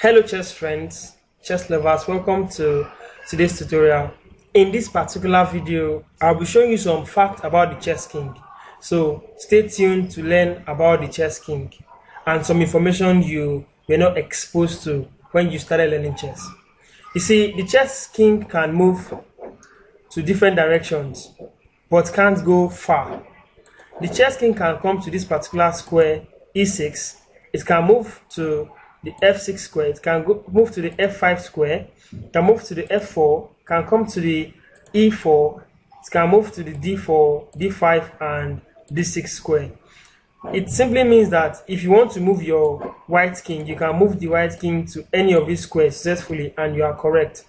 Hello chess friends, chess lovers, welcome to today's tutorial. In this particular video, I'll be showing you some facts about the chess king. So stay tuned to learn about the chess king and some information you were not exposed to when you started learning chess. You see, the chess king can move to different directions but can't go far. The chess king can come to this particular square e6. It can move to the f6 square. It can move to the f5 square. It can move to the f4. Can come to the e4. It can move to the d4, d5, and d6 square. It simply means that if you want to move your white king, you can move the white king to any of these squares successfully, and you are correct.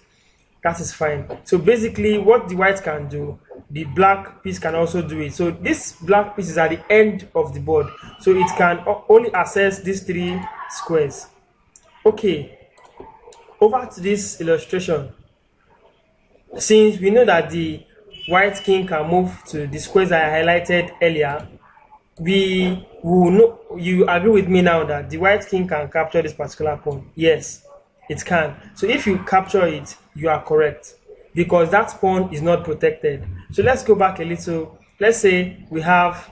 That is fine. So basically, what the white can do, the black piece can also do it. So this black piece is at the end of the board, so it can only access these three squares. Okay, over to this illustration. Since we know that the white king can move to the squares I highlighted earlier, we will know, you agree with me now that the white king can capture this particular pawn? Yes, it can. So if you capture it, you are correct, because that pawn is not protected. So let's go back a little. Let's say we have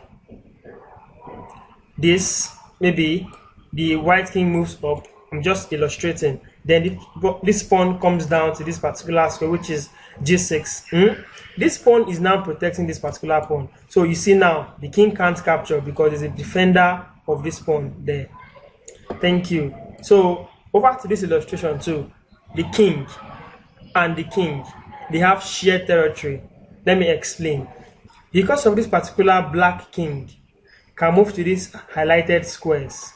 this, maybe the white king moves up. I'm just illustrating. Then this pawn comes down to this particular square, which is g6. This pawn is now protecting this particular pawn. So you see now the king can't capture because there's a defender of this pawn there. Thank you. So over to this illustration too. The king and the king, they have shared territory. Let me explain. Because of this particular black king can move to these highlighted squares.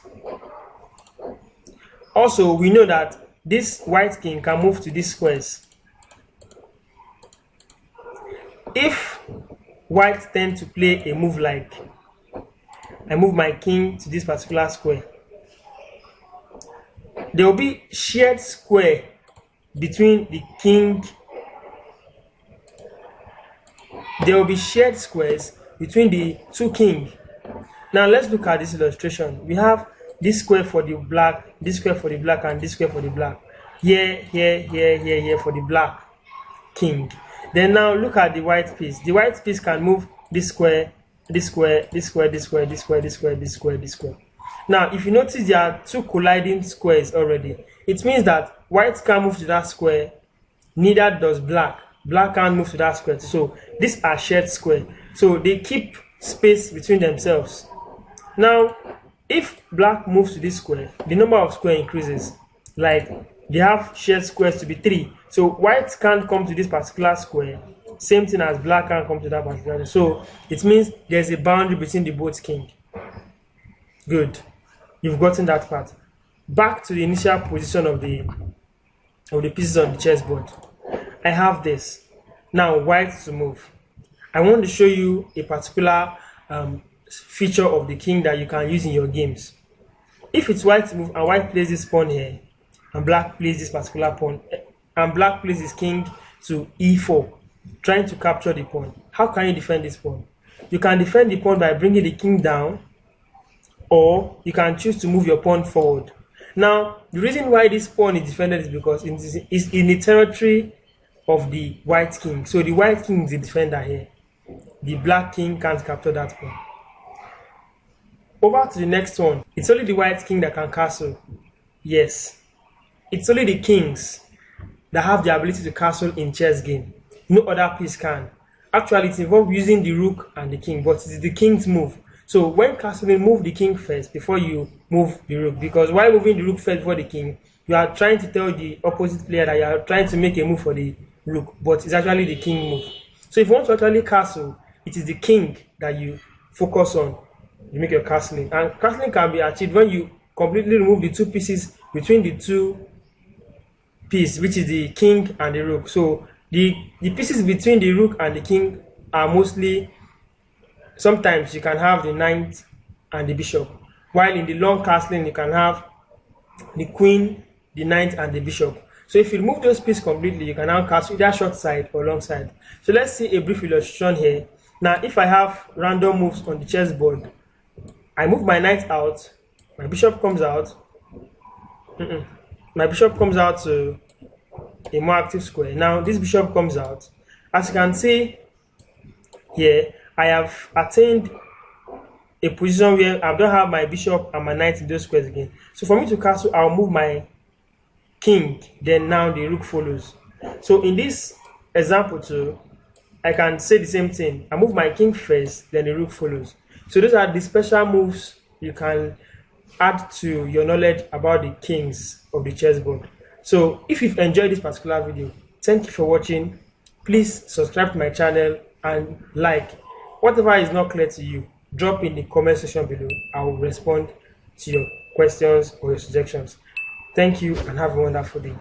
Also, we know that this white king can move to these squares. If white tend to play a move like I move my king to this particular square, there will be shared square between the king. There will be shared squares between the two kings. Now let's look at this illustration. We have this square for the black, this square for the black, and this square for the black. Here, here for the black king. Then now look at the white piece. The white piece can move this square, this square, this square, this square, this square, this square, this square, this square. Now, if you notice there are two colliding squares already, it means that white can't move to that square, neither does black. Black can't move to that square. So these are shared square. So they keep space between themselves. Now, if black moves to this square, the number of square increases. Like they have shared squares to be 3. So white can't come to this particular square. Same thing as black can't come to that particular. So it means there's a boundary between the both king. Good. You've gotten that part. Back to the initial position of the pieces on the chessboard. I have this. Now white to move. I want to show you a particular feature of the king that you can use in your games. If it's white to move and white plays this pawn here, and black plays this particular pawn, and black plays his king to e4, trying to capture the pawn, how can you defend this pawn? You can defend the pawn by bringing the king down, or you can choose to move your pawn forward. Now, the reason why this pawn is defended is because it is in the territory of the white king. So the white king is the defender here. The black king can't capture that pawn. Over to the next one. It's only the white king that can castle. Yes. It's only the kings that have the ability to castle in chess game. No other piece can. Actually, it involves using the rook and the king, but it is the king's move. So when castling, move the king first before you move the rook. Because while moving the rook first before the king, you are trying to tell the opposite player that you are trying to make a move for the rook, but it's actually the king move. So if you want to actually castle, it is the king that you focus on. You make your castling, and castling can be achieved when you completely remove the two pieces between the two pieces, which is the king and the rook. So the pieces between the rook and the king are mostly, sometimes you can have the knight and the bishop, while in the long castling you can have the queen, the knight, and the bishop. So if you remove those pieces completely, you can now castle either short side or long side. So let's see a brief illustration here. Now, if I have random moves on the chessboard, I move my knight out, my bishop comes out, my bishop comes out to a more active square. Now this bishop comes out. As you can see here, I have attained a position where I don't have my bishop and my knight in those squares again. So for me to castle, I'll move my king, then now the rook follows. So in this example too, I can say the same thing. I move my king first, then the rook follows. So those are the special moves you can add to your knowledge about the kings of the chessboard. So if you've enjoyed this particular video, thank you for watching. Please subscribe to my channel and like. Whatever is not clear to you, drop in the comment section below. I will respond to your questions or your suggestions. Thank you and have a wonderful day.